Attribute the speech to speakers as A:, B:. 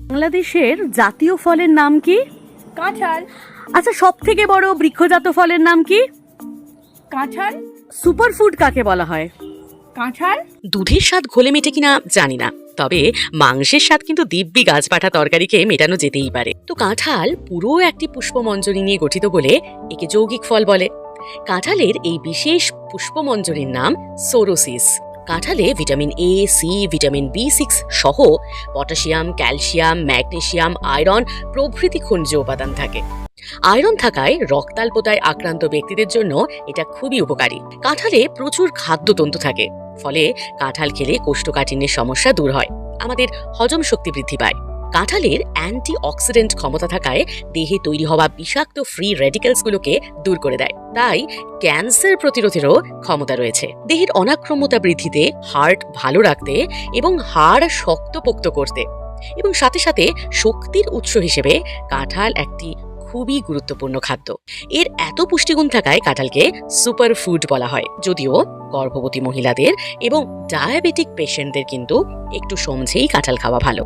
A: বাংলাদেশের জাতীয় ফলের নাম কি?
B: কাঁঠাল।
A: আচ্ছা, সব থেকে বড় বৃক্ষজাত ফলের নাম কি?
B: কাঁঠাল।
A: সুপারফুড কাকে বলা হয়?
B: কাঁঠাল।
C: দুধের স্বাদ ঘোলে মেটে কিনা জানি না, তবে মাংসের স্বাদ কিন্তু দিব্যি গাছপাঠা তরকারিকে মেটানো যেতেই পারে। তো কাঁঠাল পুরো একটি পুষ্পমঞ্জরি নিয়ে গঠিত বলে একে যৌগিক ফল বলে। কাঁঠালের এই বিশেষ পুষ্পমঞ্জরির নাম সোরোসিস। কাঁঠালে vitamin A, C, vitamin B6 সহ পটাশিয়াম, ক্যালসিয়াম, ম্যাগনেসিয়াম, আয়রন প্রভৃতি খনিজ উপাদান থাকে। আয়রন থাকায় রক্তাল্পতায় আক্রান্ত ব্যক্তিদের জন্য এটা খুবই উপকারী। কাঁঠালে প্রচুর খাদ্যতন্তু থাকে, ফলে কাঁঠাল খেলে কোষ্ঠকাঠিন্যের সমস্যা দূর হয়, আমাদের হজম শক্তি বৃদ্ধি পায়। কাঁঠালের অ্যান্টি অক্সিডেন্ট ক্ষমতা থাকায় দেহে তৈরি হওয়া বিষাক্ত ফ্রি রেডিক্যালসগুলোকে দূর করে দেয়, তাই ক্যান্সার প্রতিরোধেরও ক্ষমতা রয়েছে। দেহের অনাক্রম্যতা বৃদ্ধিতে, হার্ট ভালো রাখতে এবং হাড় শক্তপোক্ত করতে এবং সাথে সাথে শক্তির উৎস হিসেবে কাঁঠাল একটি খুবই গুরুত্বপূর্ণ খাদ্য। এর এত পুষ্টিগুণ থাকায় কাঁঠালকে সুপার ফুড বলা হয়। যদিও গর্ভবতী মহিলাদের এবং ডায়াবেটিক পেশেন্টদের কিন্তু একটু সমঝেই কাঁঠাল খাওয়া ভালো।